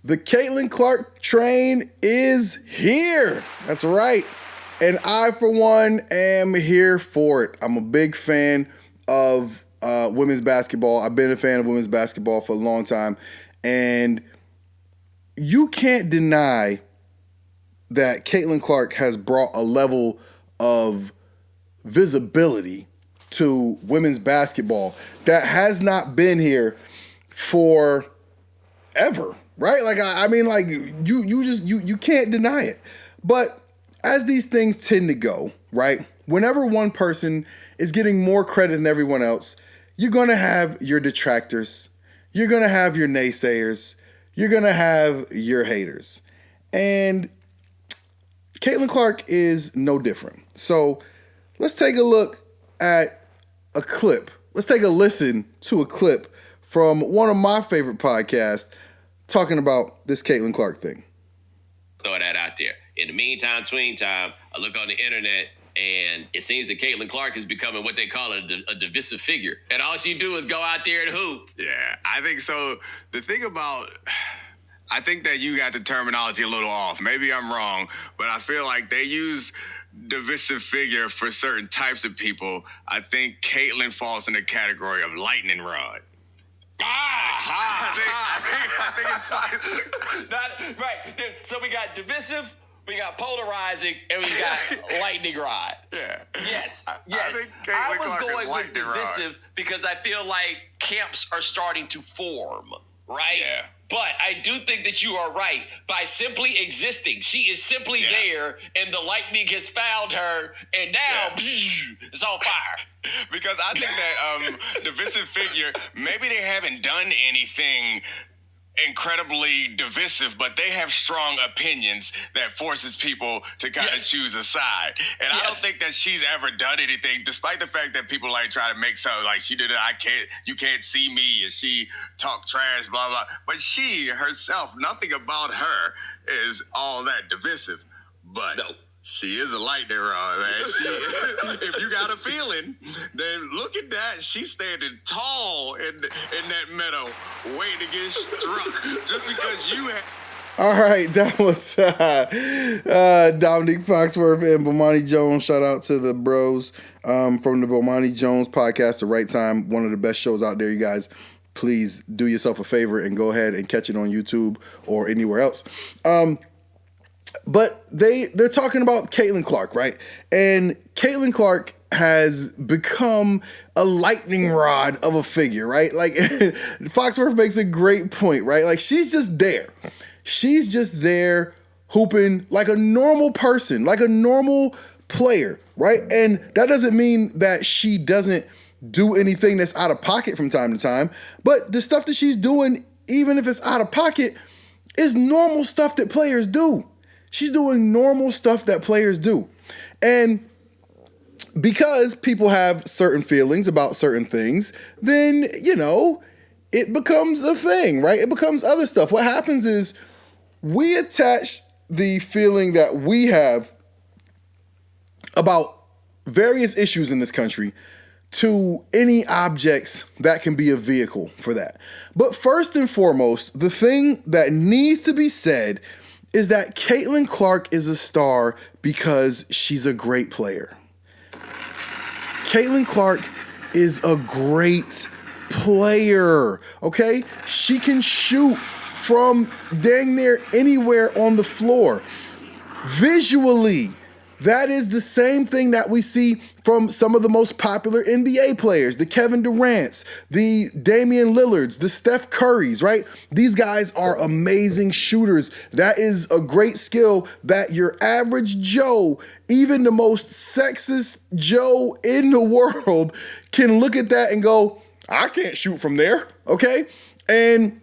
The Caitlin Clark train is here. That's right. And I, for one, am here for it. I'm a big fan of women's basketball. I've been a fan of women's basketball for a long time. And you can't deny that Caitlin Clark has brought a level of visibility to women's basketball that has not been here for ever, right? Like, I mean, like, you can't deny it. But as these things tend to go, right? Whenever one person is getting more credit than everyone else, you're going to have your detractors. You're going to have your naysayers. You're going to have your haters. And Caitlin Clark is no different. So let's take a look at a clip. Let's take a listen to a clip from one of my favorite podcasts talking about this Caitlin Clark thing. Throw that out there. In the meantime, tween time, I look on the internet and it seems that Caitlin Clark is becoming what they call a divisive figure. And all she do is go out there and hoop. Yeah, I think so. The thing about, I think that you got the terminology a little off. Maybe I'm wrong, but I feel like they use divisive figure for certain types of people. I think Caitlin falls in the category of lightning rod. I think it's not, right. So we got divisive, we got polarizing, and we got lightning rod. Yeah. Yes. I think I Caitlin was Clark going is with lightning divisive rod. because I feel like camps are starting to form, right? Yeah. But I do think that you are right. By simply existing, she is simply there, and the lightning has found her, and now it's on fire. Because I think that divisive figure, maybe they haven't done anything incredibly divisive, but they have strong opinions that forces people to kind of choose a side. And I don't think that she's ever done anything, despite the fact that people like try to make something like she did it, you can't see me, and she talk trash, blah, blah. But she herself, nothing about her is all that divisive. But she is a lightning rod, man. If you got a feeling, then look at that. She's standing tall in that meadow, waiting to get struck just because you have. All right, that was Dominique Foxworth and Bomani Jones. Shout out to the bros from the Bomani Jones podcast, The Right Time, one of the best shows out there, you guys. Please do yourself a favor and go ahead and catch it on YouTube or anywhere else. But they're talking about Caitlin Clark, right? And Caitlin Clark has become a lightning rod of a figure, right? Like, Foxworth makes a great point, right? Like, she's just there. She's just there hooping like a normal person, like a normal player, right? And that doesn't mean that she doesn't do anything that's out of pocket from time to time, but the stuff that she's doing, even if it's out of pocket, is normal stuff that players do. She's doing normal stuff that players do. And because people have certain feelings about certain things, then, it becomes a thing, right? It becomes other stuff. What happens is we attach the feeling that we have about various issues in this country to any objects that can be a vehicle for that. But first and foremost, the thing that needs to be said is that Caitlin Clark is a star because she's a great player. Caitlin Clark is a great player, okay? She can shoot from dang near anywhere on the floor. Visually, that is the same thing that we see from some of the most popular NBA players, the Kevin Durant's, the Damian Lillards, the Steph Currys, right? These guys are amazing shooters. That is a great skill that your average Joe, even the most sexist Joe in the world, can look at that and go, I can't shoot from there, okay? And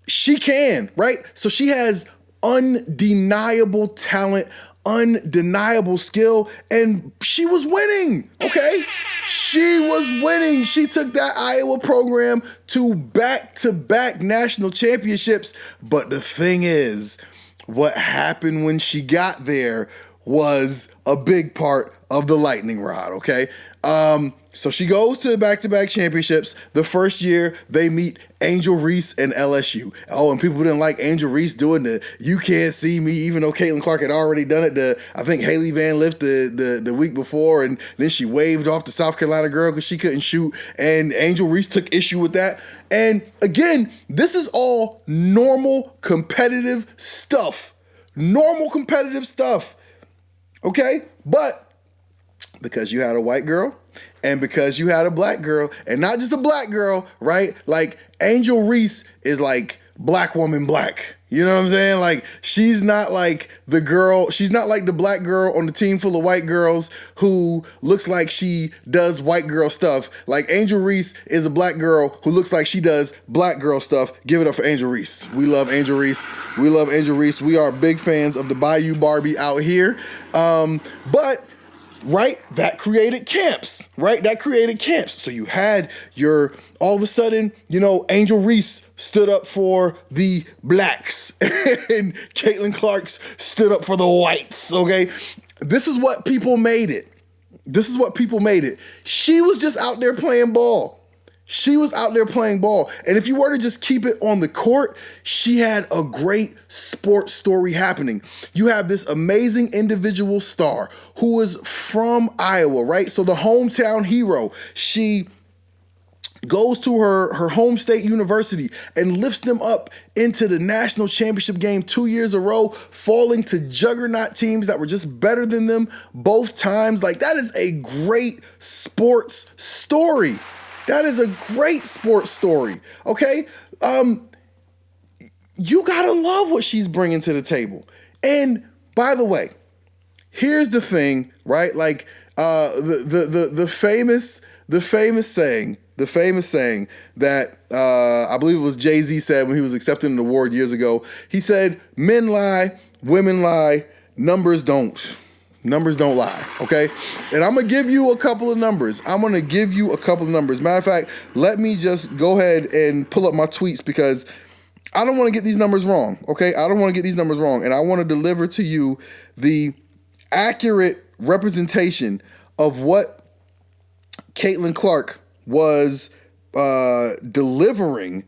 she can, right? So she has undeniable talent, undeniable skill, and she was winning, okay? She was winning. She took that Iowa program to back-to-back national championships. But the thing is, what happened when she got there was a big part of the lightning rod, okay? So she goes to back-to-back championships. The first year, they meet Angel Reese and LSU. Oh, and people didn't like Angel Reese doing the "you can't see me," even though Caitlin Clark had already done it. I think Haley Van Lift the week before, and then she waved off the South Carolina girl because she couldn't shoot, and Angel Reese took issue with that. And again, this is all normal competitive stuff. Normal competitive stuff. Okay? But because you had a white girl, and because you had a black girl, and not just a black girl, right? Like, Angel Reese is like black woman black. You know what I'm saying? Like, she's not like the girl, she's not like the black girl on the team full of white girls who looks like she does white girl stuff. Like, Angel Reese is a black girl who looks like she does black girl stuff. Give it up for Angel Reese. We love Angel Reese. We love Angel Reese. We are big fans of the Bayou Barbie out here. But right? That created camps, right? That created camps. So you had all of a sudden, Angel Reese stood up for the blacks and Caitlin Clark stood up for the whites, okay? This is what people made it. She was just out there playing ball. And if you were to just keep it on the court, she had a great sports story happening. You have this amazing individual star who was from Iowa, right? So the hometown hero. She goes to her home state university and lifts them up into the national championship game 2 years in a row, falling to juggernaut teams that were just better than them both times. Like, that is a great sports story. Okay? You gotta love what she's bringing to the table. And by the way, here's the thing, right? Like, the famous saying that I believe it was Jay-Z said when he was accepting an award years ago. He said, "Men lie, women lie, numbers don't lie," okay? And I'm going to give you a couple of numbers. Matter of fact, let me just go ahead and pull up my tweets because I don't want to get these numbers wrong, okay? And I want to deliver to you the accurate representation of what Caitlin Clark was delivering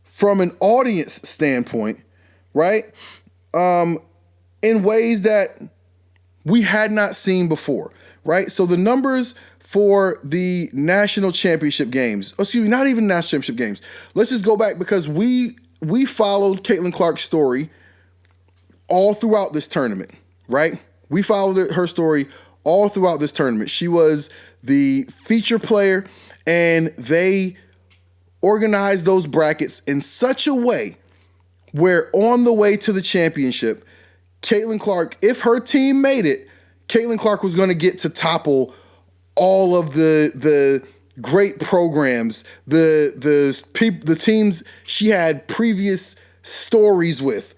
from an audience standpoint, right? In ways that we had not seen before, right? So the numbers for the national championship games, not even national championship games. Let's just go back because we followed Caitlin Clark's story all throughout this tournament, right? We followed her story all throughout this tournament. She was the feature player, and they organized those brackets in such a way where on the way to the championship, Caitlin Clark, if her team made it, Caitlin Clark was going to get to topple all of the great programs, the teams she had previous stories with.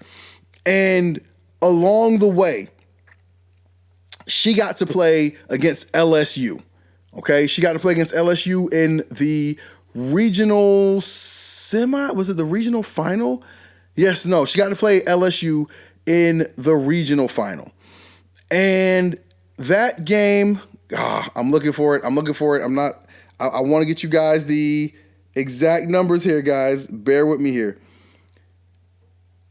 And along the way, she got to play against LSU. Okay, she got to play against LSU in the regional semi. Was it the regional final? Yes, no. She got to play LSU in the regional final. And that game, I'm looking for it. I want to get you guys the exact numbers here, guys. Bear with me here.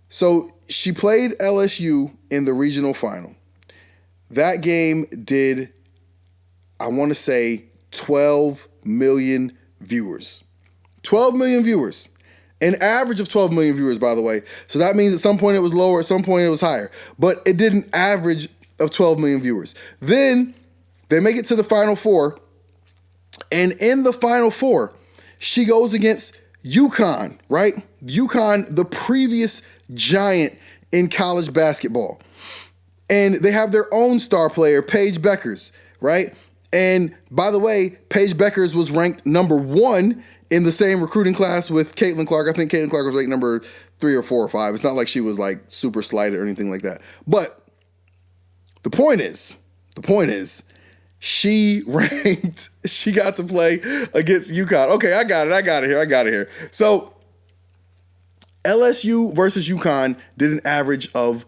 So she played LSU in the regional final. That game did, I want to say, 12 million viewers. 12 million viewers. An average of 12 million viewers, by the way. So that means at some point it was lower, at some point it was higher. But it did an average of 12 million viewers. Then they make it to the Final Four. And in the Final Four, she goes against UConn, right? UConn, the previous giant in college basketball. And they have their own star player, Paige Beckers, right? And by the way, Paige Beckers was ranked number 1 in the same recruiting class with Caitlin Clark. I think Caitlin Clark was ranked number 3 or 4 or 5. It's not like she was like super slighted or anything like that. But the point is, she got to play against UConn. Okay, I got it here. So LSU versus UConn did an average of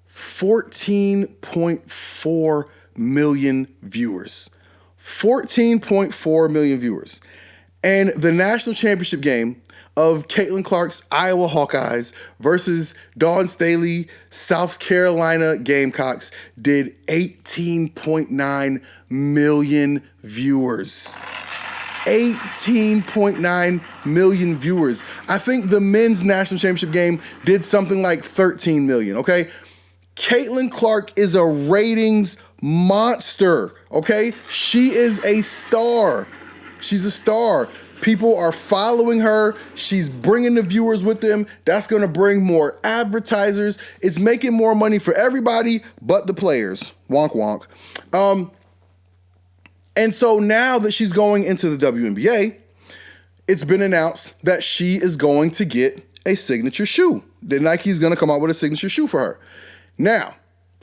14.4 million viewers. 14.4 million viewers. And the national championship game of Caitlin Clark's Iowa Hawkeyes versus Dawn Staley, South Carolina Gamecocks did 18.9 million viewers. 18.9 million viewers. I think the men's national championship game did something like 13 million, okay? Caitlin Clark is a ratings monster, okay? She is a star. She's a star. People are following her. She's bringing the viewers with them. That's going to bring more advertisers. It's making more money for everybody but the players. Wonk, wonk. And so now that she's going into the WNBA, it's been announced that she is going to get a signature shoe. That Nike's going to come out with a signature shoe for her. Now,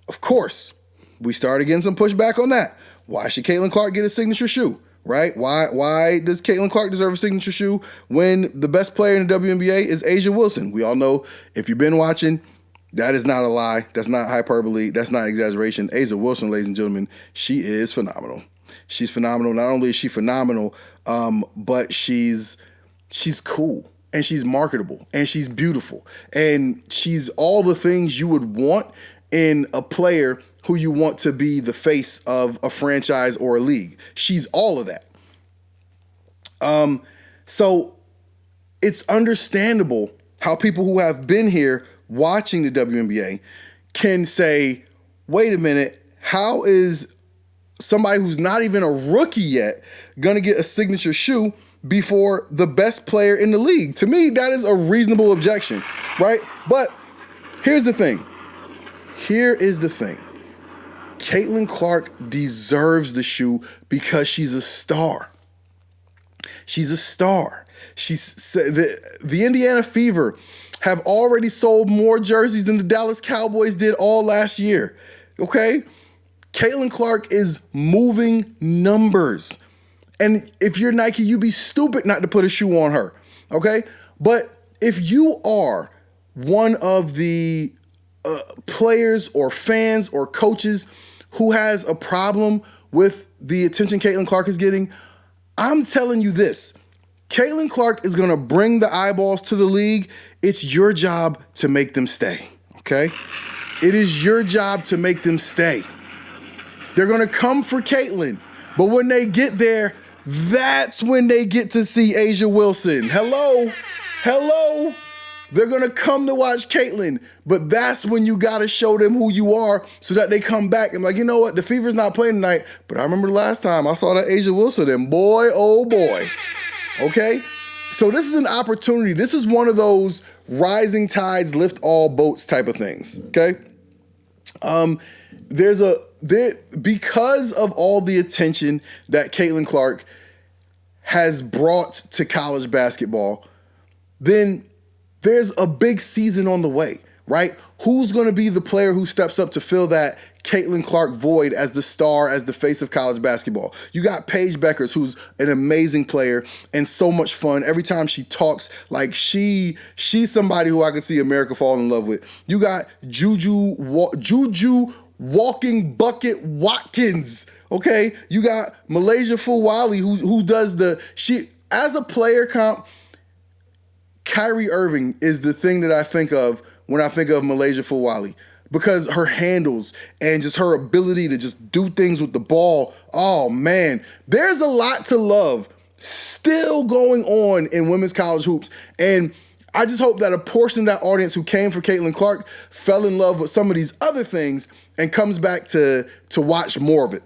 of course, we started getting some pushback on that. Why should Caitlin Clark get a signature shoe? Right? Why does Caitlin Clark deserve a signature shoe when the best player in the WNBA is A'ja Wilson? We all know, if you've been watching, that is not a lie. That's not hyperbole. That's not exaggeration. A'ja Wilson, ladies and gentlemen, she is phenomenal. She's phenomenal. Not only is she phenomenal, but she's cool and she's marketable and she's beautiful and she's all the things you would want in a player who you want to be the face of a franchise or a league. She's all of that. So it's understandable how people who have been here watching the WNBA can say, wait a minute, how is somebody who's not even a rookie yet gonna get a signature shoe before the best player in the league? To me, that is a reasonable objection, right? But here's the thing. Here is the thing. Caitlin Clark deserves the shoe because she's a star. She's a star. The Indiana Fever have already sold more jerseys than the Dallas Cowboys did all last year. Okay? Caitlin Clark is moving numbers. And if you're Nike, you'd be stupid not to put a shoe on her. Okay? But if you are one of the players or fans or coaches who has a problem with the attention Caitlin Clark is getting, I'm telling you this. Caitlin Clark is going to bring the eyeballs to the league. It's your job to make them stay, okay? It is your job to make them stay. They're going to come for Caitlin, but when they get there, that's when they get to see A'ja Wilson. Hello. They're going to come to watch Caitlin, but that's when you got to show them who you are so that they come back and like, you know what, the Fever's not playing tonight, but I remember the last time I saw that A'ja Wilson and boy, oh boy. Okay? So this is an opportunity. This is one of those rising tides lift all boats type of things, okay? Because of all the attention that Caitlin Clark has brought to college basketball, then there's a big season on the way, right? Who's going to be the player who steps up to fill that Caitlin Clark void as the star, as the face of college basketball? You got Paige Beckers, who's an amazing player and so much fun. Every time she talks, like she's somebody who I can see America fall in love with. You got Juju Walking Bucket Watkins, okay? You got Malaysia Fulwali, who does as a player comp. Kyrie Irving is the thing that I think of when I think of Malaysia Fulwali, because her handles and just her ability to just do things with the ball. Oh man, there's a lot to love still going on in women's college hoops. And I just hope that a portion of that audience who came for Caitlin Clark fell in love with some of these other things and comes back to watch more of it.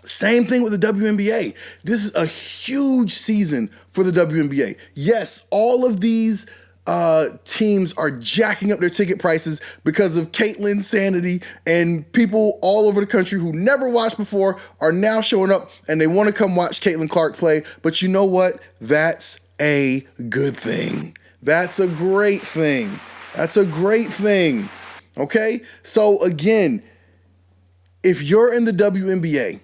Same thing with the WNBA. This is a huge season for the WNBA. Yes, all of these teams are jacking up their ticket prices because of Caitlin's sanity, and people all over the country who never watched before are now showing up and they want to come watch Caitlin Clark play. But you know what? That's a good thing. That's a great thing. That's a great thing. Okay? So again, if you're in the WNBA,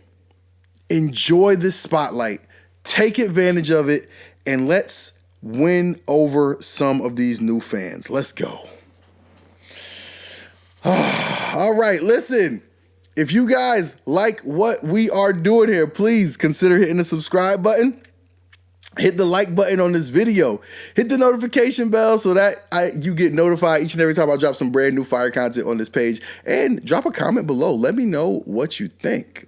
enjoy this spotlight, take advantage of it, and let's win over some of these new fans. Let's go. All right, listen. If you guys like what we are doing here, please consider hitting the subscribe button. Hit the like button on this video. Hit the notification bell so that you get notified each and every time I drop some brand new fire content on this page. And drop a comment below. Let me know what you think.